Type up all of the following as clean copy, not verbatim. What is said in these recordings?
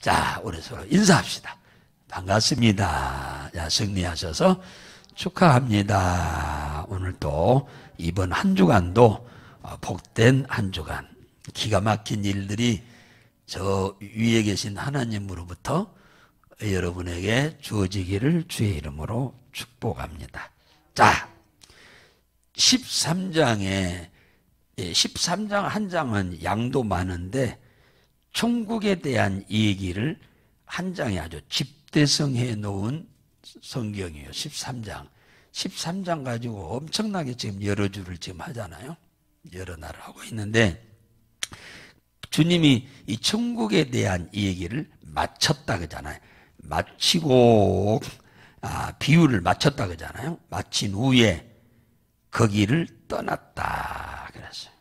자, 우리 서로 인사합시다. 반갑습니다. 자, 승리하셔서 축하합니다. 오늘 또 이번 한 주간도 복된 한 주간, 기가 막힌 일들이 저 위에 계신 하나님으로부터 여러분에게 주어지기를 주의 이름으로 축복합니다. 자, 13장 한 장은 양도 많은데 천국에 대한 얘기를 한 장에 아주 집대성해 놓은 성경이에요. 13장. 13장 가지고 엄청나게 지금 여러 주를 지금 하잖아요. 여러 날을 하고 있는데 주님이 이 천국에 대한 이 얘기를 마쳤다 그러잖아요. 마치고 비유를 마쳤다 그러잖아요. 마친 후에 거기를 떠났다 그랬어요.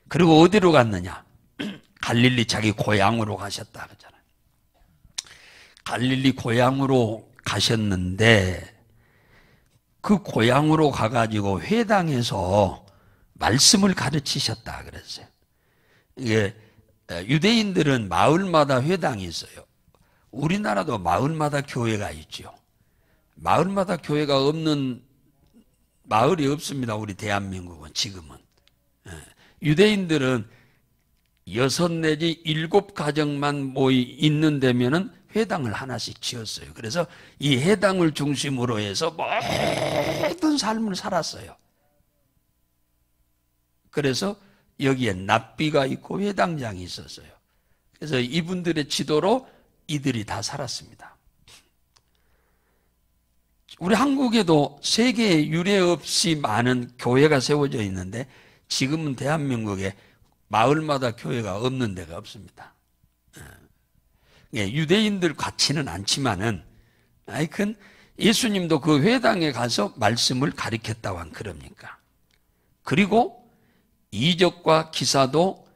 그리고 어디로 갔느냐? 갈릴리 자기 고향으로 가셨다 그러잖아요. 갈릴리 고향으로 가셨는데 그 고향으로 가가지고 회당에서 말씀을 가르치셨다 그랬어요. 이게 유대인들은 마을마다 회당이 있어요. 우리나라도 마을마다 교회가 있죠. 마을마다 교회가 없는 마을이 없습니다. 우리 대한민국은 지금은. 유대인들은 6 내지 7 가정만 있는 데면은 회당을 하나씩 지었어요. 그래서 이 회당을 중심으로 해서 모든 삶을 살았어요. 그래서 여기에 납비가 있고 회당장이 있었어요. 그래서 이분들의 지도로 이들이 다 살았습니다. 우리 한국에도 세계에 유례 없이 많은 교회가 세워져 있는데 지금은 대한민국에 마을마다 교회가 없는 데가 없습니다. 유대인들 같지는 않지만은 하여튼 예수님도 그 회당에 가서 말씀을 가르쳤다고 한 그럽니까? 그리고 이적과 기사도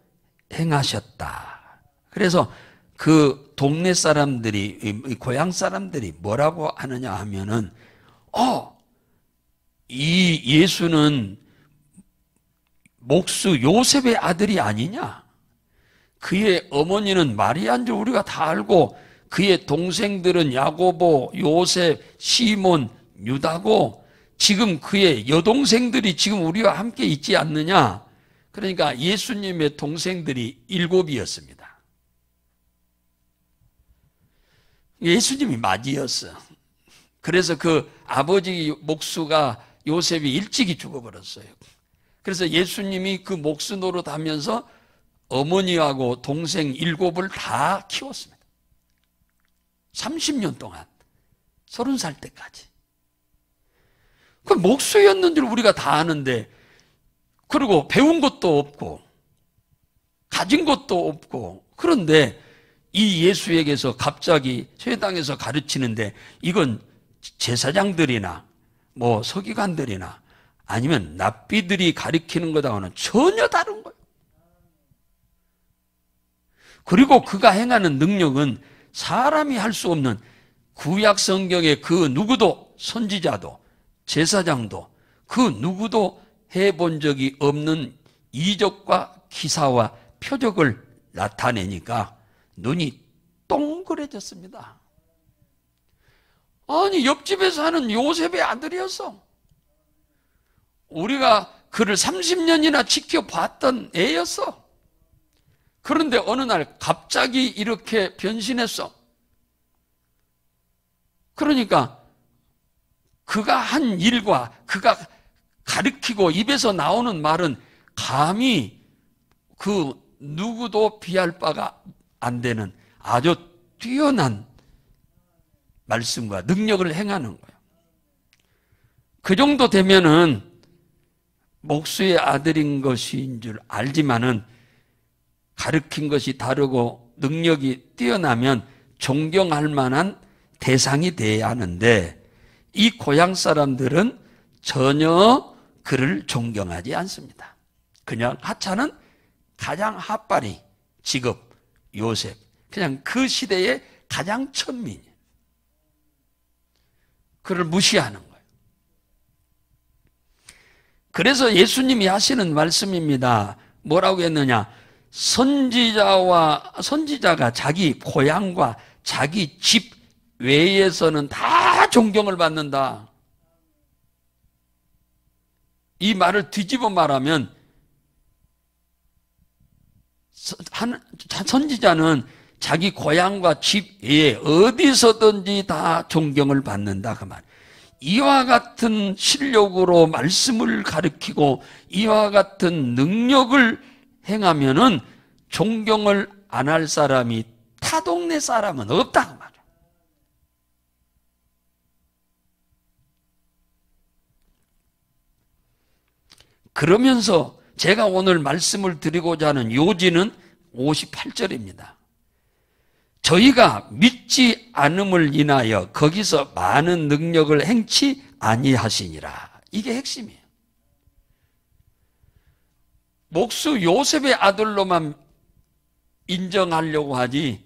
행하셨다. 그래서 그 동네 사람들이, 고향 사람들이 뭐라고 하느냐 하면은 이 예수는 목수 요셉의 아들이 아니냐? 그의 어머니는 마리아인 줄 우리가 다 알고 그의 동생들은 야고보, 요셉, 시몬, 유다고 지금 그의 여동생들이 지금 우리와 함께 있지 않느냐? 그러니까 예수님의 동생들이 7이었습니다. 예수님이 맞이였어. 그래서 그 아버지 목수가 요셉이 일찍이 죽어버렸어요. 그래서 예수님이 그 목수 노릇하면서 어머니하고 동생 7을 다 키웠습니다. 30년 동안 30살 때까지. 그 목수였는 줄 우리가 다 아는데 그리고 배운 것도 없고 가진 것도 없고 그런데 이 예수에게서 갑자기 회당에서 가르치는데 이건 제사장들이나 뭐 서기관들이나 아니면 납비들이 가르치는 것하고는 전혀 다른 거예요. 그리고 그가 행하는 능력은 사람이 할 수 없는 구약 성경의 그 누구도 선지자도 제사장도 그 누구도 해본 적이 없는 이적과 기사와 표적을 나타내니까 눈이 동그래졌습니다. 아니 옆집에 사는 요셉의 아들이었어. 우리가 그를 30년이나 지켜봤던 애였어. 그런데 어느 날 갑자기 이렇게 변신했어. 그러니까 그가 한 일과 그가 가르치고 입에서 나오는 말은 감히 그 누구도 비할 바가 안 되는 아주 뛰어난 말씀과 능력을 행하는 거예요. 그 정도 되면은 목수의 아들인 것인 줄 알지만은 가르친 것이 다르고 능력이 뛰어나면 존경할 만한 대상이 돼야 하는데 이 고향 사람들은 전혀 그를 존경하지 않습니다. 그냥 하찮은 가장 핫바리 직업 요셉, 그냥 그 시대의 가장 천민이에요. 그를 무시하는 거예요. 그래서 예수님이 하시는 말씀입니다. 뭐라고 했느냐? 선지자가 자기 고향과 자기 집 외에서는 다 존경을 받는다. 이 말을 뒤집어 말하면 선지자는 자기 고향과 집 외에 어디서든지 다 존경을 받는다 그 말. 이와 같은 실력으로 말씀을 가르치고 이와 같은 능력을 행하면은 존경을 안 할 사람이 타 동네 사람은 없다 그 말이야. 그러면서 제가 오늘 말씀을 드리고자 하는 요지는 58절입니다. 저희가 믿지 않음을 인하여 거기서 많은 능력을 행치 아니하시니라. 이게 핵심이에요. 목수 요셉의 아들로만 인정하려고 하지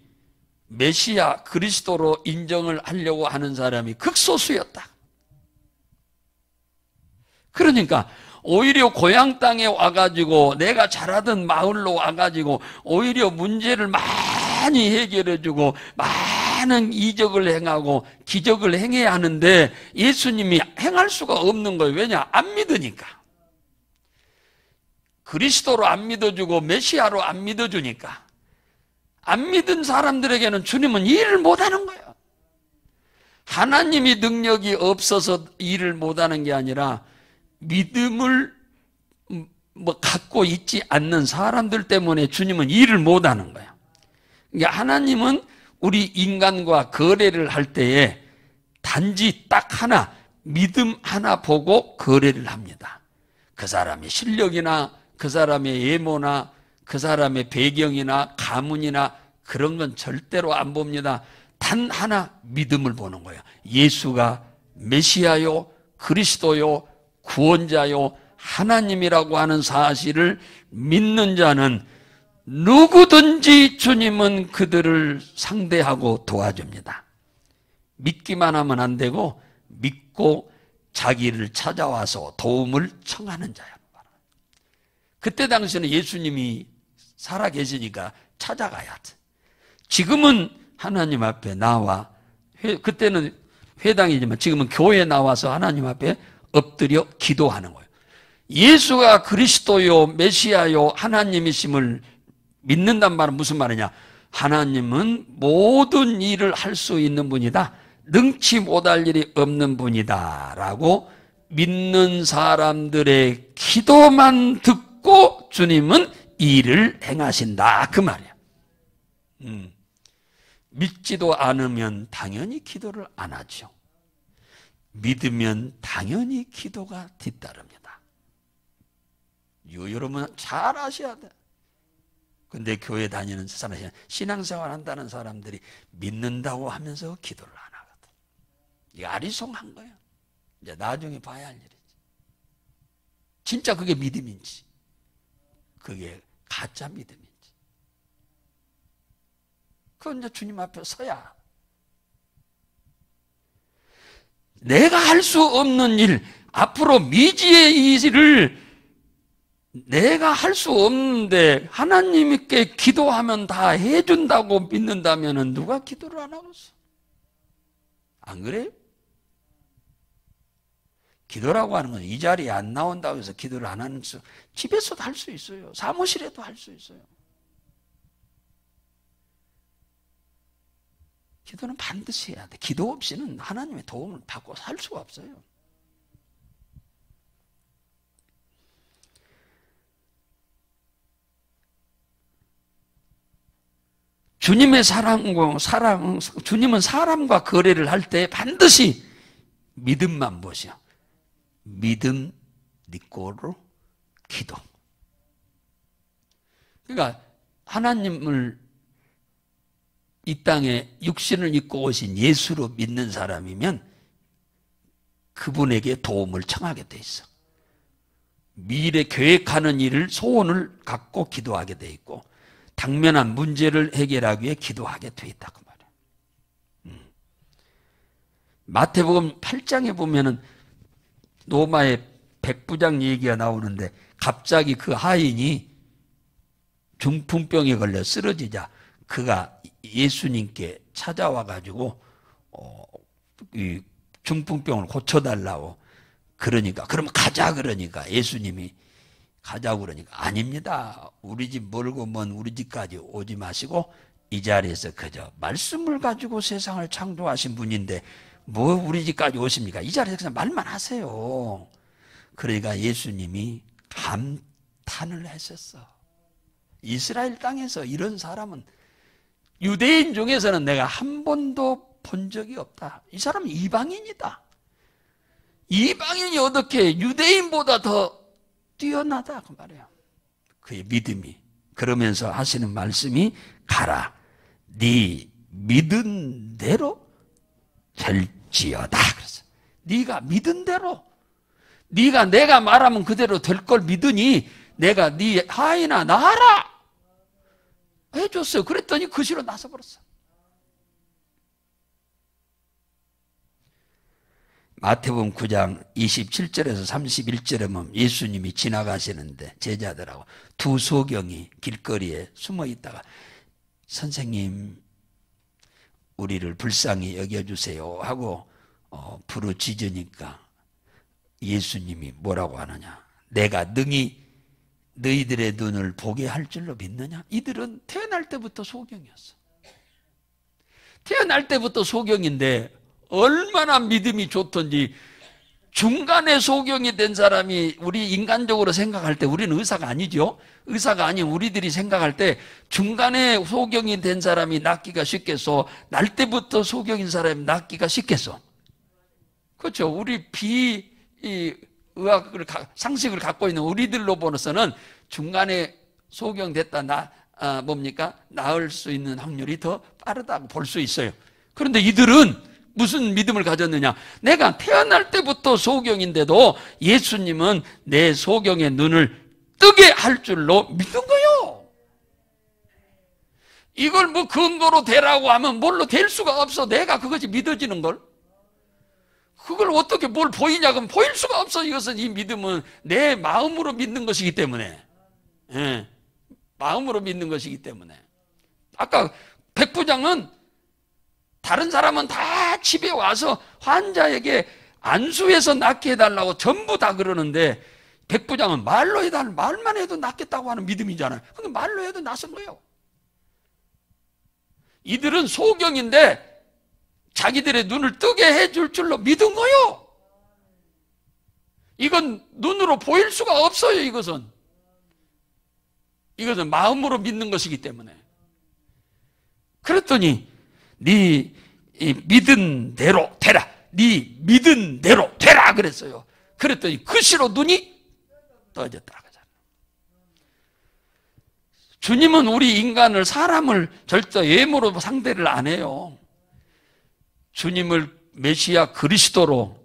메시아 그리스도로 인정을 하려고 하는 사람이 극소수였다. 그러니까 오히려 고향 땅에 와가지고 내가 자라던 마을로 와가지고 오히려 문제를 많이 해결해주고 많은 이적을 행하고 기적을 행해야 하는데 예수님이 행할 수가 없는 거예요. 왜냐? 안 믿으니까. 그리스도로 안 믿어주고 메시아로 안 믿어주니까. 안 믿은 사람들에게는 주님은 일을 못하는 거예요. 하나님이 능력이 없어서 일을 못하는 게 아니라 믿음을 갖고 있지 않는 사람들 때문에 주님은 일을 못하는 거예요. 그러니까 하나님은 우리 인간과 거래를 할 때에 단지 딱 하나, 믿음 하나 보고 거래를 합니다. 그 사람의 실력이나 그 사람의 외모나 그 사람의 배경이나 가문이나 그런 건 절대로 안 봅니다. 단 하나 믿음을 보는 거예요. 예수가 메시아요, 그리스도요, 구원자요, 하나님이라고 하는 사실을 믿는 자는 누구든지 주님은 그들을 상대하고 도와줍니다. 믿기만 하면 안 되고 믿고 자기를 찾아와서 도움을 청하는 자야. 그때 당시에는 예수님이 살아계시니까 찾아가야 돼. 지금은 하나님 앞에 나와, 그때는 회당이지만 지금은 교회에 나와서 하나님 앞에 엎드려 기도하는 거예요. 예수가 그리스도요, 메시아요, 하나님이심을 믿는단 말은 무슨 말이냐? 하나님은 모든 일을 할 수 있는 분이다. 능치 못할 일이 없는 분이다. 라고 믿는 사람들의 기도만 듣고 주님은 일을 행하신다. 그 말이야. 믿지도 않으면 당연히 기도를 안 하죠. 믿으면 당연히 기도가 뒤따릅니다. 여러분 잘 아셔야 돼. 근데 교회 다니는 사람, 신앙생활 한다는 사람들이 믿는다고 하면서 기도를 안 하거든. 이게 아리송한 거야. 이제 나중에 봐야 할 일이지. 진짜 그게 믿음인지, 그게 가짜 믿음인지. 그건 이제 주님 앞에 서야. 내가 할 수 없는 일, 앞으로 미지의 일을 내가 할 수 없는데 하나님께 기도하면 다 해준다고 믿는다면 누가 기도를 안 하겠어? 안 그래요? 기도라고 하는 건 이 자리에 안 나온다고 해서 기도를 안 하는 수, 집에서도 할 수 있어요. 사무실에도 할 수 있어요. 기도는 반드시 해야 돼. 기도 없이는 하나님의 도움을 받고 살 수가 없어요. 주님은 사람과 거래를 할 때 반드시 믿음만 보시오. 믿음, 니꼬로 기도. 그러니까 하나님을 이 땅에 육신을 입고 오신 예수로 믿는 사람이면 그분에게 도움을 청하게 돼 있어. 미래 계획하는 일을 소원을 갖고 기도하게 돼 있고 당면한 문제를 해결하기 위해 기도하게 돼 있다고 말이야. 마태복음 8장에 보면은 노마의 백부장 얘기가 나오는데 갑자기 그 하인이 중풍병에 걸려 쓰러지자 그가 예수님께 찾아와 가지고 이 중풍병을 고쳐달라고 그러니까 그러면 가자 그러니까 예수님이 가자고 그러니까 아닙니다. 우리 집 멀고 먼 우리 집까지 오지 마시고 이 자리에서 그저 말씀을 가지고 세상을 창조하신 분인데 뭐 우리 집까지 오십니까? 이 자리에서 그냥 말만 하세요. 그러니까 예수님이 감탄을 하셨어. 이스라엘 땅에서 이런 사람은 유대인 중에서는 내가 한 번도 본 적이 없다. 이 사람은 이방인이다. 이방인이 어떻게 유대인보다 더 뛰어나다 그 말이에요. 그의 믿음이. 그러면서 하시는 말씀이 가라. 네 믿은 대로 될지어다. 그래서 네가 믿은 대로 네가 내가 말하면 그대로 될 걸 믿으니 내가 네 하인아 나하라 해줬어요. 그랬더니 그 시로 나서버렸어. 마태복음 9장 27절에서 31절에 보면 예수님이 지나가시는데 제자들하고 두 소경이 길거리에 숨어 있다가 선생님 우리를 불쌍히 여겨주세요 하고 부르짖으니까 예수님이 뭐라고 하느냐. 내가 능히 너희들의 눈을 보게 할 줄로 믿느냐. 이들은 태어날 때부터 소경이었어. 태어날 때부터 소경인데 얼마나 믿음이 좋던지 중간에 소경이 된 사람이 우리 인간적으로 생각할 때 우리는 의사가 아니죠. 의사가 아닌 우리들이 생각할 때 중간에 소경이 된 사람이 낫기가 쉽겠소? 날 때부터 소경인 사람이 낫기가 쉽겠소? 그렇죠. 우리 의학을 상식을 갖고 있는 우리들로 보너서는 중간에 소경됐다 뭡니까? 나을 수 있는 확률이 더 빠르다고 볼 수 있어요. 그런데 이들은 무슨 믿음을 가졌느냐? 내가 태어날 때부터 소경인데도 예수님은 내 소경의 눈을 뜨게 할 줄로 믿은 거요. 이걸 뭐 근거로 되라고 하면 뭘로 될 수가 없어. 내가 그것이 믿어지는 걸. 그걸 어떻게 뭘 보이냐 그러면 보일 수가 없어. 이것은 이 믿음은 내 마음으로 믿는 것이기 때문에. 예, 마음으로 믿는 것이기 때문에. 아까 백부장은 다른 사람은 다 집에 와서 환자에게 안수해서 낫게 해달라고 전부 다 그러는데 백부장은 말로 해달라 말만 해도 낫겠다고 하는 믿음이잖아요. 근데 말로 해도 낫은 거예요. 이들은 소경인데 자기들의 눈을 뜨게 해줄 줄로 믿은 거요. 이건 눈으로 보일 수가 없어요. 이것은 마음으로 믿는 것이기 때문에. 그랬더니 네 믿은 대로 되라. 네 믿은 대로 되라 그랬어요. 그랬더니 그 시로 눈이 떠졌다. 주님은 우리 인간을 사람을 절대 외모로 상대를 안 해요. 주님을 메시아 그리스도로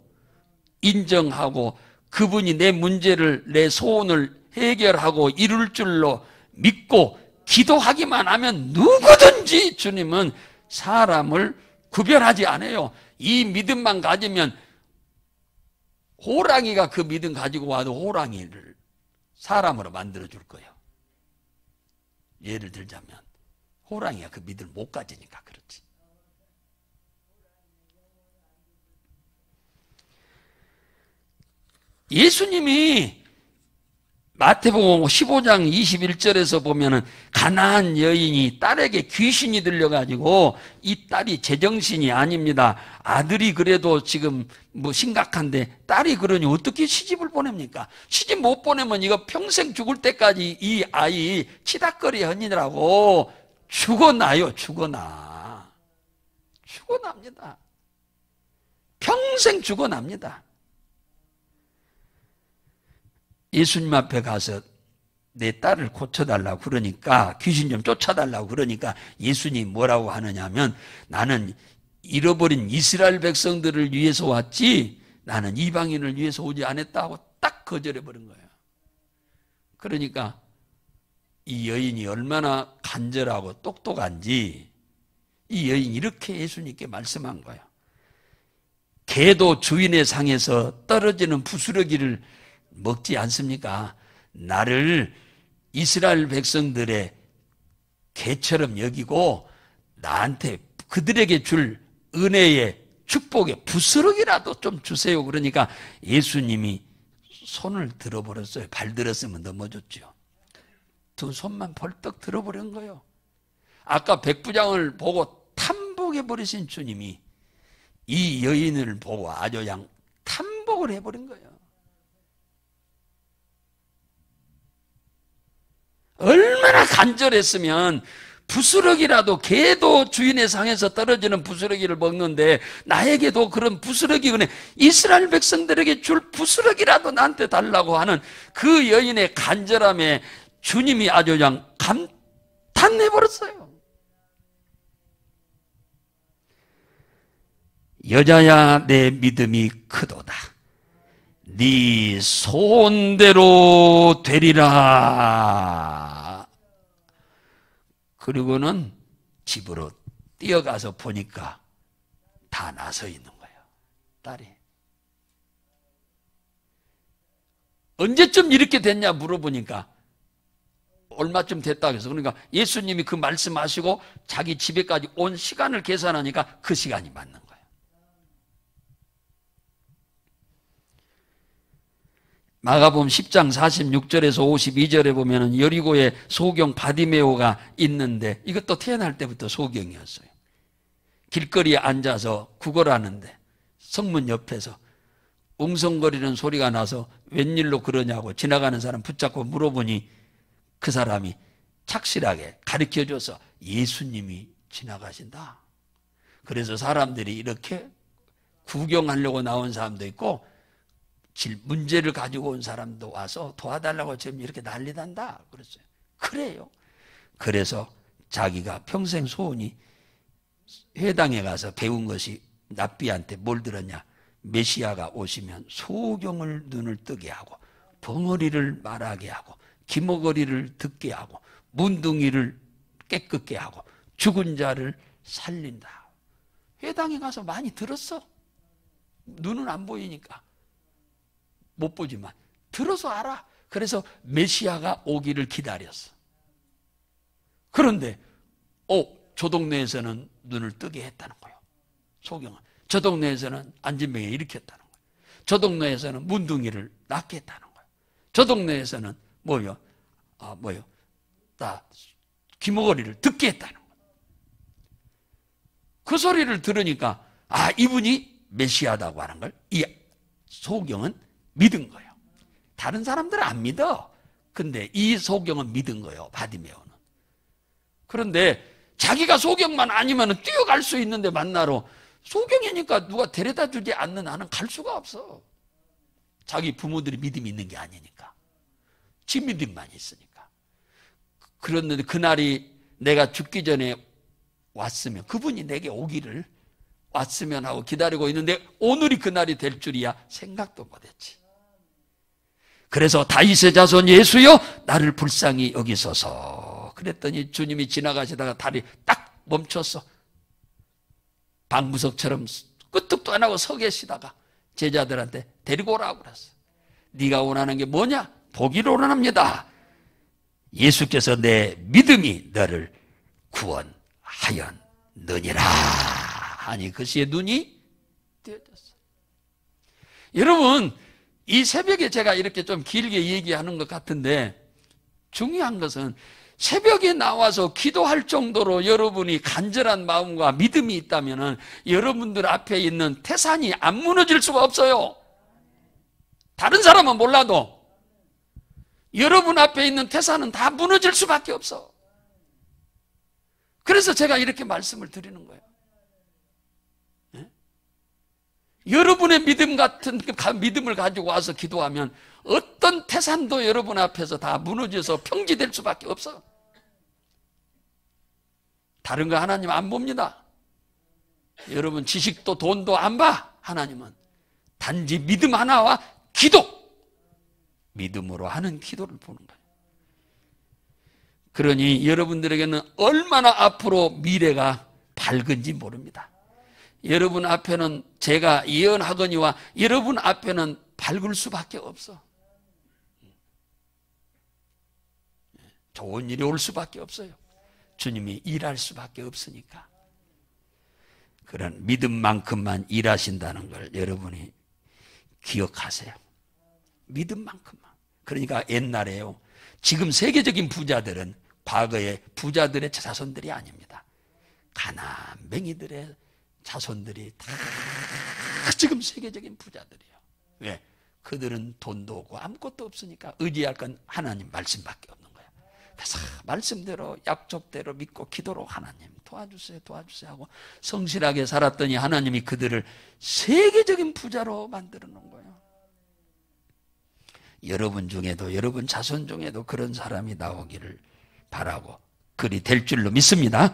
인정하고 그분이 내 문제를 내 소원을 해결하고 이룰 줄로 믿고 기도하기만 하면 누구든지 주님은 사람을 구별하지 않아요. 이 믿음만 가지면 호랑이가 그 믿음 가지고 와도 호랑이를 사람으로 만들어 줄 거예요. 예를 들자면 호랑이가 그 믿음을 못 가지니까 그렇지. 예수님이 마태복음 15장 21절에서 보면은 가나안 여인이 딸에게 귀신이 들려가지고 이 딸이 제정신이 아닙니다. 아들이 그래도 지금 뭐 심각한데 딸이 그러니 어떻게 시집을 보냅니까? 시집 못 보내면 이거 평생 죽을 때까지 이 아이 치닥거리 하느라고 죽어나요. 죽어납니다. 평생 죽어납니다. 예수님 앞에 가서 내 딸을 고쳐달라고 그러니까 귀신 좀 쫓아달라고 그러니까 예수님 뭐라고 하느냐 하면 나는 잃어버린 이스라엘 백성들을 위해서 왔지 나는 이방인을 위해서 오지 않았다 하고 딱 거절해버린 거예요. 그러니까 이 여인이 얼마나 간절하고 똑똑한지 이 여인이 이렇게 예수님께 말씀한 거예요. 개도 주인의 상에서 떨어지는 부스러기를 먹지 않습니까? 나를 이스라엘 백성들의 개처럼 여기고 나한테 그들에게 줄 은혜의 축복의 부스러기라도 좀 주세요. 그러니까 예수님이 손을 들어버렸어요. 발 들었으면 넘어졌죠. 두 손만 벌떡 들어버린 거예요. 아까 백부장을 보고 탐복해버리신 주님이 이 여인을 보고 아주 그냥 탐복을 해버린 거예요. 얼마나 간절했으면 부스러기라도, 개도 주인의 상에서 떨어지는 부스러기를 먹는데 나에게도 그런 부스러기 은혜, 이스라엘 백성들에게 줄 부스러기라도 나한테 달라고 하는 그 여인의 간절함에 주님이 아주 그냥 감탄해버렸어요. 여자야, 내 믿음이 크도다. 네 소원대로 되리라. 그리고는 집으로 뛰어가서 보니까 다 나서 있는 거예요. 딸이. 언제쯤 이렇게 됐냐 물어보니까 얼마쯤 됐다고 해서, 그러니까 예수님이 그 말씀하시고 자기 집에까지 온 시간을 계산하니까 그 시간이 맞는 거예요. 마가복음 10장 46절에서 52절에 보면은 여리고에 소경 바디메오가 있는데, 이것도 태어날 때부터 소경이었어요. 길거리에 앉아서 구걸하는데 성문 옆에서 웅성거리는 소리가 나서 웬일로 그러냐고 지나가는 사람 붙잡고 물어보니 그 사람이 착실하게 가르쳐줘서 예수님이 지나가신다. 그래서 사람들이 이렇게 구경하려고 나온 사람도 있고 문제를 가지고 온 사람도 와서 도와달라고 지금 이렇게 난리난다 그랬어요. 그래요. 그래서 자기가 평생 소원이 회당에 가서 배운 것이, 납비한테 뭘 들었냐, 메시아가 오시면 소경을 눈을 뜨게 하고 벙어리를 말하게 하고 기머거리를 듣게 하고 문둥이를 깨끗게 하고 죽은 자를 살린다. 회당에 가서 많이 들었어. 눈은 안 보이니까 못 보지만 들어서 알아. 그래서 메시아가 오기를 기다렸어. 그런데 저 동네에서는 눈을 뜨게 했다는 거예요. 소경은. 저 동네에서는 안진병에 일으켰다는 거예요. 저 동네에서는 문둥이를 낫게 했다는 거예요. 저 동네에서는 다 귀머거리를 듣게 했다는 거예요. 그 소리를 들으니까 이분이 메시아다고 하는 걸 이 소경은 믿은 거예요. 다른 사람들은 안 믿어. 근데 이 소경은 믿은 거예요. 바디메오는. 그런데 자기가 소경만 아니면 뛰어갈 수 있는데 만나러, 소경이니까 누가 데려다 주지 않는 한은 갈 수가 없어. 자기 부모들이 믿음이 있는 게 아니니까. 지 믿음만 있으니까. 그런데 그날이 내가 죽기 전에 왔으면, 그분이 내게 오기를 왔으면 하고 기다리고 있는데 오늘이 그날이 될 줄이야 생각도 못했지. 그래서 다윗의 자손 예수여 나를 불쌍히 여기소서. 그랬더니 주님이 지나가시다가 다리 딱 멈췄어. 방구석처럼 끄떡도 안 하고 서 계시다가 제자들한테 데리고 오라고 그랬어. 네가 원하는 게 뭐냐? 보기를 원합니다. 예수께서 내 믿음이 너를 구원하였느니라 하니 그 시에 눈이 뜨여졌어. 여러분, 이 새벽에 제가 이렇게 좀 길게 얘기하는 것 같은데 중요한 것은 새벽에 나와서 기도할 정도로 여러분이 간절한 마음과 믿음이 있다면 여러분들 앞에 있는 태산이 안 무너질 수가 없어요. 다른 사람은 몰라도 여러분 앞에 있는 태산은 다 무너질 수밖에 없어. 그래서 제가 이렇게 말씀을 드리는 거예요. 여러분의 믿음 같은 믿음을 가지고 와서 기도하면 어떤 태산도 여러분 앞에서 다 무너져서 평지될 수밖에 없어. 다른 거 하나님 안 봅니다. 여러분 지식도 돈도 안 봐. 하나님은 단지 믿음 하나와 기도, 믿음으로 하는 기도를 보는 거예요. 그러니 여러분들에게는 얼마나 앞으로 미래가 밝은지 모릅니다. 여러분 앞에는 제가 예언하거니와 여러분 앞에는 밝을 수밖에 없어. 좋은 일이 올 수밖에 없어요. 주님이 일할 수밖에 없으니까. 그런 믿음만큼만 일하신다는 걸 여러분이 기억하세요. 믿음만큼만. 그러니까 옛날에요, 지금 세계적인 부자들은 과거의 부자들의 자손들이 아닙니다. 가난뱅이들의 자손들이 다 지금 세계적인 부자들이에요. 왜? 그들은 돈도 없고 아무것도 없으니까 의지할 건 하나님 말씀밖에 없는 거야. 그래서 말씀대로 약속대로 믿고 기도로 하나님 도와주세요 도와주세요 하고 성실하게 살았더니 하나님이 그들을 세계적인 부자로 만들어 놓은 거예요. 여러분 중에도, 여러분 자손 중에도 그런 사람이 나오기를 바라고 그리 될 줄로 믿습니다.